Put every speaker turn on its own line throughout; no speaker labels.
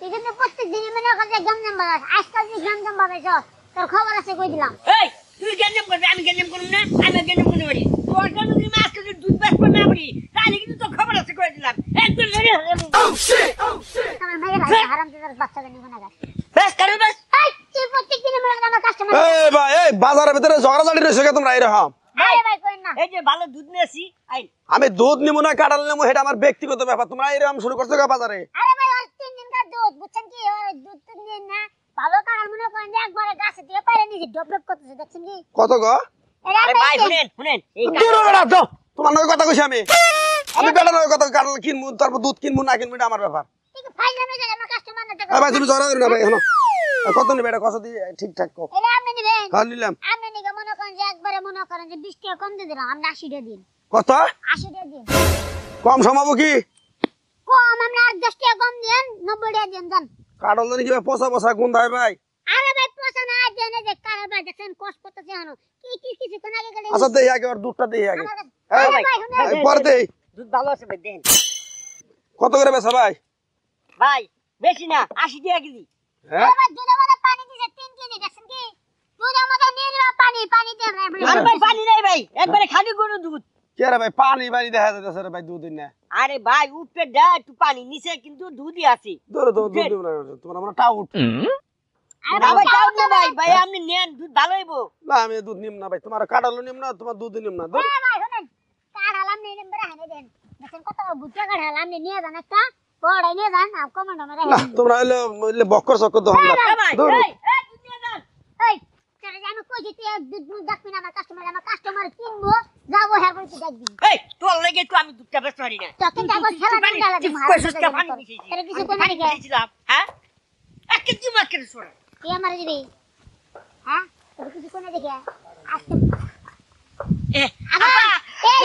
এখানে প্রত্যেক দিনই মনে করে গঞ্জাম বাজার আজকাল যে গঞ্জাম বাজাইছ তোর খবর আছে কই দিলাম
এই তুই গঞ্জাম করবি আমি গঞ্জাম করব না আমি গঞ্জাম করতে পারি তোর জন্য যদি মাছ করে দুধ বেচবো না পারি তাহলে কিন্তু তোর খবর আছে কই দিলাম একদম ধরে
আমার মেয়ে হারামজাদার বাচ্চাদের নিব না
বেশ করে বেশ
এই তুই প্রত্যেক দিনই মনে করে আমার কাস্টমার
এই ভাই এই বাজারের ভিতরে ঝগড়াঝাটি রইছে কে তোমরা এরকম
আরে ভাই কই না
এই যে ভালো দুধ নিয়েছি আই
আমি দুধ নিমু না কাঁঠাল নিমু এটা আমার ব্যক্তিগত ব্যাপার তোমরা এরকম শুরু করছো কে বাজারে
আরে ভাই আর 3 দিন কার দুধ বুঝছেন কি ওই দুধ তো নিয়ে না ভালো কারণ মনে করেন যে একবারে গাছে দিয়ে পারে নিজে ডব ডব করতেছে দেখছেন কি
কত গো
আরে ভাই শুনেন এই
দূর বেটা দাও তোমার নয় কথা কইছি আমি বেটা নয় কথা কাঁঠাল কিনমু তারপর দুধ কিনমু না কিনমু এটা আমার ব্যাপার
ঠিক ফাইলামে যায় আমার কাস্টমার না
এই ভাই তুমি ঝগড়া করো না ভাই এখনো কত নিবে এটা কত দিয়ে ঠিকঠাক কো
এরা আপনি নেবেন
কাল নিলাম
আপনি নিকে মনে করেন যে একবারে মনে করেন যে 20 টাকা কম দিয়ে দিলাম আপনি 80 টাকা দিন
কত
80 টাকা দিন
কম সমাবো কি
কম আপনি আর 10 টাকা কম দেন 90 টাকা দেন জান
কাঁঠাল জানি কি পচা পচা গন্ধ হয় ভাই
আরে ভাই পয়সা না দেন যে কারে ভাই দেখেন কষ্ট করতেছে জানো কি কোন আগে গেলে
আচ্ছা দেই আগে আর দুধটা দেই আগে
আরে
এই
ভাই শুনেন
এই পরে দেই
দুধ ভালো আছে ভাই দেন
কত করে বেচা ভাই
ভাই বেশি না 80 টাকা কেজি
হ্যাঁ
আরে ভাই দুধের মধ্যে পানি দিছে 3 কেজি দেখছেন কি দুধের মধ্যে নিয়ে নিবা পানি দেন
আর ভাই পানি নাই ভাই একবারে খালি গরু দুধ
কে রে ভাই পানি পানি দেখা যাচ্ছে রে ভাই দুধ না
আরে ভাই উপরে দা একটু পানি নিচে কিন্তু দুধই আছে
ধরো দুধ দিব না তোমার আমরা টাউট
আরে
না
ভাই
ভাই তাও না ভাই ভাই আপনি নেন দুধ ভালো হইবো
না আমি দুধ নিম না ভাই তোমার কাঁঠালও নিম না তোমার দুধ নিম না ধর
আরে ভাই শুনেন কাড়ালাম নেই নম্বর হানে দেন দেখেন কত বুঝা কাড়ালাম নিয়ে যান একটা বড় নিয়ে যান আর কমান্ড মেরে
না তোমরা হইলে বক্কর চক্কর দহন না
ভাই
ধর
এই দুধ নিয়ে যান
এই তারে আমি কই যে তুই দুধ দেখবি না আমার কাস্টমার কিনবো যাবো হ্যাঁ করে তুই দেখবি
এই তোর লাগি তো আমি দুধটা বেচতে পারি না
তখন যাবো খেলা দিন গালা দিন
কইছস কে পানি মিশাইছি
এটা কিছু কোন
পানি
দিকে
মিশাইছিলাম হ্যাঁ এক কেজি মাছ কেটে শোনা
তুই আমার দিবি হ্যাঁ এটা কিছু কোন দিকে আজকে
এ
আপা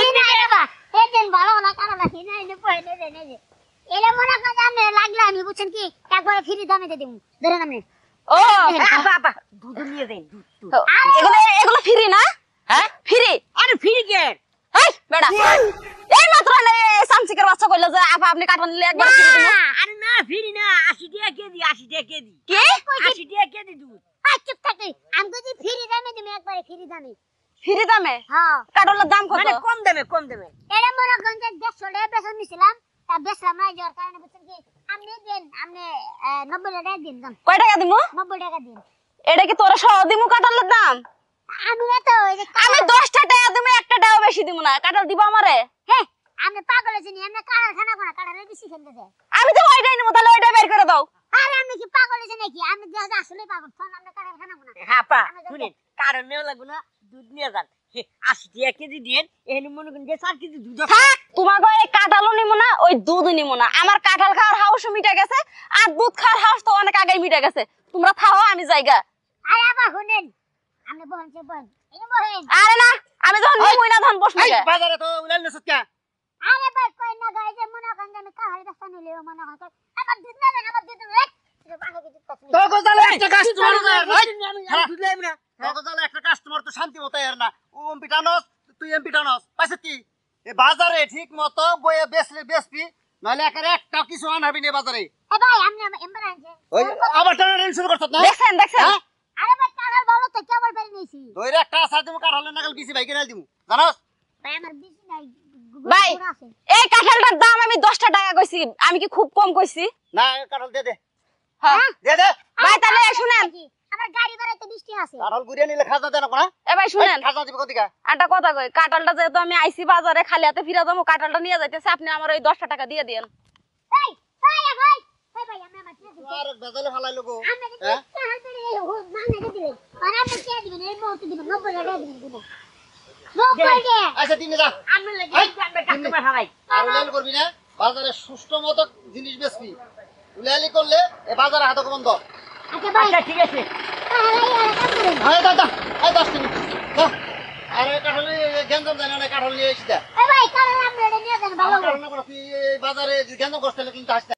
এই না বাবা এই দিন ভালো না কারণ না এই পয়সা দেন এই এলে মনে করেন আমি লাগলে আমি বুঝছেন কি একবার ফ্রি দামে দিয়ে দেব ধরেন আপনি
ও
বাবা দুধ নিয়ে দেন দুধ
এগুলো ফ্রি না
হ্যাঁ
ফ্রি
আরে ফ্রি কে
এই বেটা এই মাত্র না সামসিকের বাচ্চা কইলো যে আপা আপনি কাটন নিলে একবার ফ্রি দিন
আরে না ফ্রি না 80 টাকা কেজি 80 টাকা কেজি
কি
80 টাকা কেজি দুধ
চুপ থাকি আমি কইছি ফ্রি দামে তুমি একবারে ফ্রি দামে
ফ্রি দামে
হ্যাঁ
কাটলের দাম কত
মানে কম দামে
এরা মনে করেন যে 150 টাকা বেতন নিছিলাম তা বেচলাম না যার কারণে বুঝছেন কি আপনি দেন আপনি 90 টাকা দিন দাম
কয় টাকা দিমু
90 টাকা দিন
এটা কি তোরা সহ দিমু কাটলের দাম
আমি না তো ওই যে
আমি 10টা টাকা দিমু একটা টাকা বেশি দিমু না কাটল দিব আমারে
হ্যাঁ আমি পাগল আছি নি আমি কারখানা কোনা কারখানা বেশি খেলতে যায়
আমি তো ওইটাই নিমু তাহলে ওইটাই বের করে দাও
আরে আমি কি পাগল আছি নাকি আমি যে আসলে পাগল ফোন আমরা কারখানা কোনা
হ্যাঁ পা শুনেন কারণ নেও লাগবে না দুধ নিয়ে যান 80 টাকা কেজি দেন এখানে মনে করেন যে 4 কেজি দুধ আছে
থাক তোমাকে এই কাঁঠালও নিমু না ওই দুধও নিমু না আমার কাঁঠাল খাওয়ার হাউস মিটে গেছে আর দুধ খাওয়ার হাউস তো অনেক আগেই মিটে গেছে তোমরা খাও আমি যাইগা
আরে আবার শুনেন আমি বহেন সে বহেন এই বহেন
আরে না আমি যখন নিমুই না তখন বসবো
এই বাজারে তো উলাল না সত্যা
আরে ভাই কই না গাই যে মনে করেন যে আমি কাহারি দস্তা নিলে মনে করেন আমার দুধ নেবেন আমার দুধ নেবেন
তো গজালে একটা কাস্টমার
আমি দুধ লাইব না
তো গজালে একটা কাস্টমার তো শান্তি মতো এর না ও এমপিটানস তুই এমপিটানস পাইছে কি এ বাজারে ঠিক মতো বয়ে বেচবি নাহলে একটা কিছু আনবি না বাজারে
এ ভাই আমি এমবার আনছে
ওই আবার টানা শুরু করছত না
দেখছেন দেখছেন
হ্যাঁ
আরে ভাই কালার ভালো তো কেবল বের নিছি
দইরে একটা আসার দিমু কার হলে নাগাল বিসি ভাই কিনে দিমু জানাস
ভাই আমার বেশি নাই
ভাই এই কাঁঠালটার দাম আমি 10টা টাকা কইছি আমি কি খুব কম কইছি
না কারল দে দে
হ্যাঁ
দে
ভাই তাহলে শুনেন
আমার গাড়ি ভাড়াতে 20 টাকা আছে
কারল গুড়িয়ে নিলে খাজা দেন না
এ ভাই শুনেন
খাজা দিবে কদিকা
একটা কথা কই কাঁঠালটা যেহেতু আমি আইছি বাজারে খালি হাতে ফিরে যাবো কাঁঠালটা নিয়ে যাইতেছে আপনি আমার ওই 10টা টাকা দিয়ে দিয়েন
ভাই ভাই ভাই ভাই ভাই আমি আমার টিয়া দিছি
আর বেজালে ফালাই লগো
আমি যদি টাকা দিলে ও মানে দিলে আর আমি টিয়া দিবেন এই মুহূর্তে দিবেন 90 টাকা দিবেন দিবেন 90 টাকা
আচ্ছা দিনে যা
আমি লাগি আমি কাস্টমার হারাই
আর উলাল করবি না বাজারে সুষ্ঠ মতো জিনিস বেচবি উলালি করলে এ বাজারে হাতে বন্ধ
আচ্ছা ভাই
আচ্ছা ঠিক আছে
আরে দাদা এই 10 মিনিট দাও আরে কাঠল গেঞ্জাম জানি না কাঠল নিয়ে এসে দে
এ ভাই কালার আমরা নিয়ে যান ভালো
কারণ না তুই বাজারে গেঞ্জাম করতে কিন্তু আসতে